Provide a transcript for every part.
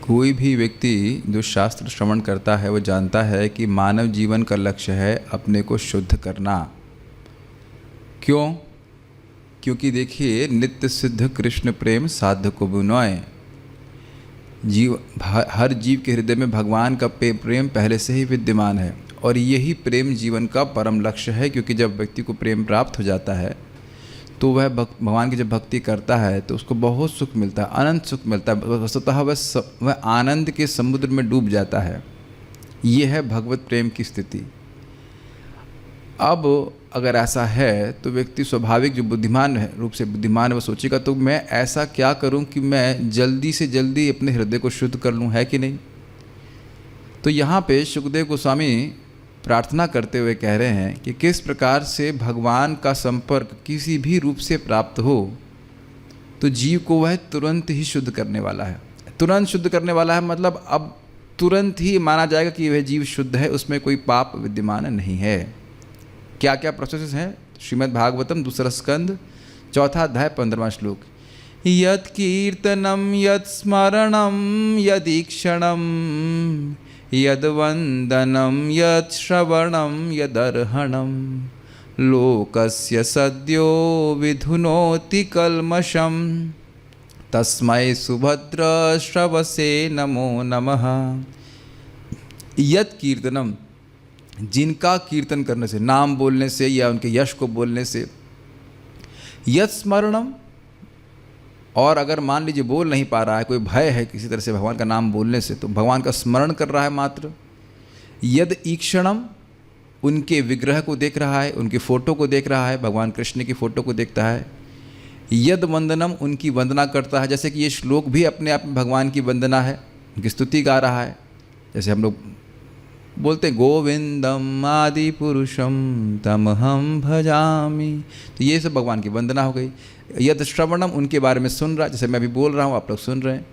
कोई भी व्यक्ति जो शास्त्र श्रवण करता है वो जानता है कि मानव जीवन का लक्ष्य है अपने को शुद्ध करना। क्यों? क्योंकि देखिए, नित्य सिद्ध कृष्ण प्रेम साध्य को बुनोए। हर जीव के हृदय में भगवान का प्रेम पहले से ही विद्यमान है और यही प्रेम जीवन का परम लक्ष्य है। क्योंकि जब व्यक्ति को प्रेम प्राप्त हो जाता है तो वह भगवान की जब भक्ति करता है तो उसको बहुत सुख मिलता है, अनंत सुख मिलता है। वस्तुतः वह आनंद के समुद्र में डूब जाता है। ये है भगवत प्रेम की स्थिति। अब अगर ऐसा है तो व्यक्ति स्वाभाविक जो बुद्धिमान है, रूप से बुद्धिमान है, वो सोचेगा तो मैं ऐसा क्या करूं कि मैं जल्दी से जल्दी अपने हृदय को शुद्ध कर लूं, है कि नहीं। तो यहाँ पे शुकदेव गोस्वामी प्रार्थना करते हुए कह रहे हैं कि किस प्रकार से भगवान का संपर्क किसी भी रूप से प्राप्त हो तो जीव को वह तुरंत ही शुद्ध करने वाला है। तुरंत शुद्ध करने वाला है मतलब अब तुरंत ही माना जाएगा कि वह जीव शुद्ध है, उसमें कोई पाप विद्यमान नहीं है। क्या क्या प्रोसेस हैं? श्रीमद् भागवतम दूसरा स्कंद 4 अध्याय 15वां श्लोक। यत् कीर्तनम यत् स्मरणम यदीक्षणम यद्वंदनम यत् श्रवणम यदर्हणम लोकस्य सद्यो विधुनोति कल्मषम तस्मै सुभद्र श्रवसे नमो नमः। यत् कीर्तनम, जिनका कीर्तन करने से, नाम बोलने से या उनके यश को बोलने से, यत् स्मरणम, और अगर मान लीजिए बोल नहीं पा रहा है, कोई भय है किसी तरह से भगवान का नाम बोलने से, तो भगवान का स्मरण कर रहा है मात्र। यद ईक्षणम, उनके विग्रह को देख रहा है, उनकी फ़ोटो को देख रहा है, भगवान कृष्ण की फ़ोटो को देखता है। यद वंदनम, उनकी वंदना करता है। जैसे कि ये श्लोक भी अपने आप में भगवान की वंदना है, उनकी स्तुति गा रहा है। जैसे हम लोग बोलते हैं गोविंदम आदि पुरुषम तमहम भजामि, तो ये सब भगवान की वंदना हो गई। यद श्रवणम, उनके बारे में सुन रहा, जैसे मैं अभी बोल रहा हूँ, आप लोग सुन रहे हैं।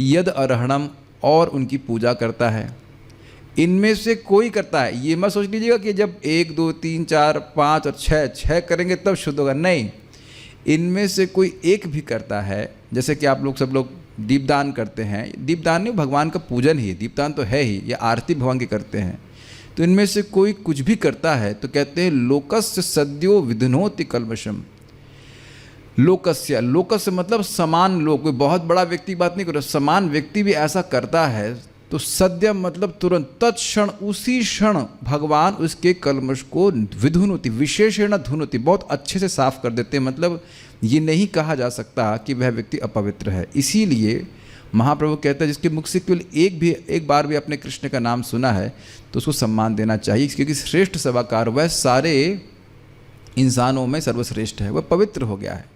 यद अर्हणम, और उनकी पूजा करता है। इनमें से कोई करता है, ये मत सोच लीजिएगा कि जब 1 2 3 4 5 और 6 करेंगे तब शुद्ध होगा, नहीं। इनमें से कोई एक भी करता है। जैसे कि आप लोग सब लोग दीपदान करते हैं, दीपदान नहीं, भगवान का पूजन ही है, दीपदान तो है ही, या आरती भगवान की करते हैं। तो इनमें से कोई कुछ भी करता है तो कहते हैं लोकस्य सद्यो विधुनोति कल्मषम। लोकस्य, लोकस्य मतलब समान लोक, कोई बहुत बड़ा व्यक्ति की बात नहीं कर रहा, समान व्यक्ति भी ऐसा करता है तो सद्य मतलब तुरंत, तत्क्षण, उसी क्षण भगवान उसके कल्मष को विधुनोति, विशेषण धुनोति, बहुत अच्छे से साफ कर देते हैं। मतलब ये नहीं कहा जा सकता कि वह व्यक्ति अपवित्र है। इसीलिए महाप्रभु कहते हैं जिसके मुख से केवल एक बार भी अपने कृष्ण का नाम सुना है तो उसको सम्मान देना चाहिए, क्योंकि श्रेष्ठ सभाकार वह सारे इंसानों में सर्वश्रेष्ठ है, वह पवित्र हो गया है।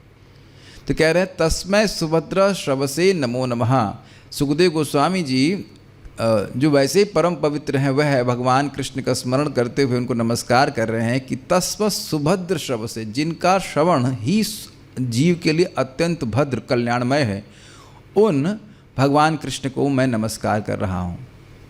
तो कह रहे हैं तस्मै सुभद्र श्रवसे नमो नमः। सुखदेव गोस्वामी जी जो वैसे ही परम पवित्र हैं, वह है भगवान कृष्ण का स्मरण करते हुए उनको नमस्कार कर रहे हैं कि तस्म सुभद्र श्रवसे, जिनका श्रवण ही जीव के लिए अत्यंत भद्र कल्याणमय है, उन भगवान कृष्ण को मैं नमस्कार कर रहा हूँ।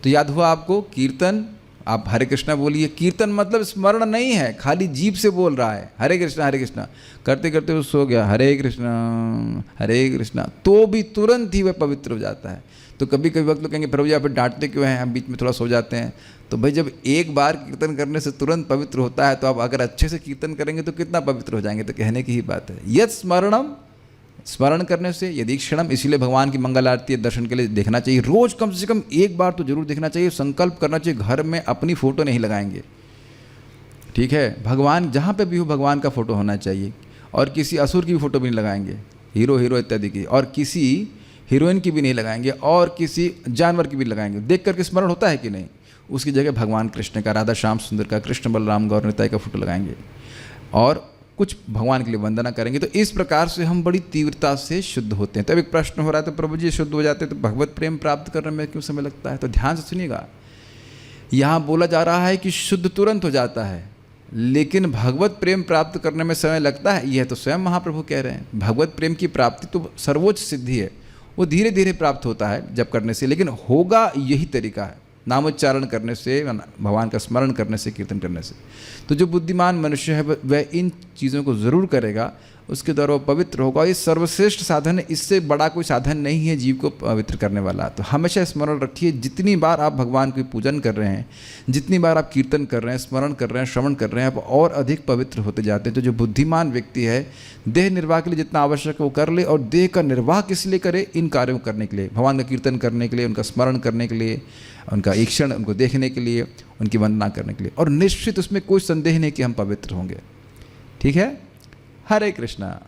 तो याद हुआ आपको कीर्तन, आप हरे कृष्णा बोलिए। कीर्तन मतलब स्मरण नहीं है, खाली जीभ से बोल रहा है हरे कृष्णा करते करते वो सो गया, हरे कृष्णा, तो भी तुरंत ही वह पवित्र हो जाता है। तो कभी कभी वक्त लोग कहेंगे प्रभु जी आप डांटते क्यों हैं, हम बीच में थोड़ा सो जाते हैं। तो भाई जब एक बार कीर्तन करने से तुरंत पवित्र होता है तो आप अगर अच्छे से कीर्तन करेंगे तो कितना पवित्र हो जाएंगे। तो कहने की ही बात है। यद स्मरणम, स्मरण करने से, यदि क्षणम, इसीलिए भगवान की मंगल आरती दर्शन के लिए देखना चाहिए। रोज कम से कम एक बार तो जरूर देखना चाहिए। संकल्प करना चाहिए घर में अपनी फ़ोटो नहीं लगाएंगे, ठीक है। भगवान जहाँ पे भी हो भगवान का फ़ोटो होना चाहिए, और किसी असुर की भी फ़ोटो भी नहीं लगाएंगे, हीरो इत्यादि की, और किसी हीरोइन की भी नहीं लगाएंगे, और किसी जानवर की भी लगाएंगे। देख करके स्मरण होता है कि नहीं, उसकी जगह भगवान कृष्ण का, राधा श्याम सुंदर का, कृष्ण बलराम गौर निताई का फोटो लगाएंगे और कुछ भगवान के लिए वंदना करेंगे। तो इस प्रकार से हम बड़ी तीव्रता से शुद्ध होते हैं। तब एक प्रश्न हो रहा है तो प्रभु जी शुद्ध हो जाते हैं तो भगवत प्रेम प्राप्त करने में क्यों समय लगता है? तो ध्यान से सुनिएगा, यहाँ बोला जा रहा है कि शुद्ध तुरंत हो जाता है, लेकिन भगवत प्रेम प्राप्त करने में समय लगता है। यह तो स्वयं महाप्रभु कह रहे हैं। भगवत प्रेम की प्राप्ति तो सर्वोच्च सिद्धि है, वो धीरे धीरे प्राप्त होता है जब करने से, लेकिन होगा यही तरीका है, नामोच्चारण करने से, भगवान का स्मरण करने से, कीर्तन करने से। तो जो बुद्धिमान मनुष्य है वह इन चीज़ों को ज़रूर करेगा उसके द्वारा वो पवित्र होगा। ये सर्वश्रेष्ठ साधन है, इससे बड़ा कोई साधन नहीं है जीव को पवित्र करने वाला। तो हमेशा स्मरण रखिए, जितनी बार आप भगवान की पूजन कर रहे हैं, जितनी बार आप कीर्तन कर रहे हैं, स्मरण कर रहे हैं, श्रवण कर रहे हैं, आप और अधिक पवित्र होते जाते हैं। तो जो बुद्धिमान व्यक्ति है, देह निर्वाह के लिए जितना आवश्यक है वो कर ले, और देह का निर्वाह किस लिए करे? इन कार्यों को करने के लिए, भगवान का कीर्तन करने के लिए, उनका स्मरण करने के लिए, उनका ईक्षण, उनको देखने के लिए, उनकी वंदना करने के लिए। और निश्चित उसमें कोई संदेह नहीं कि हम पवित्र होंगे। ठीक है? हरे कृष्णा।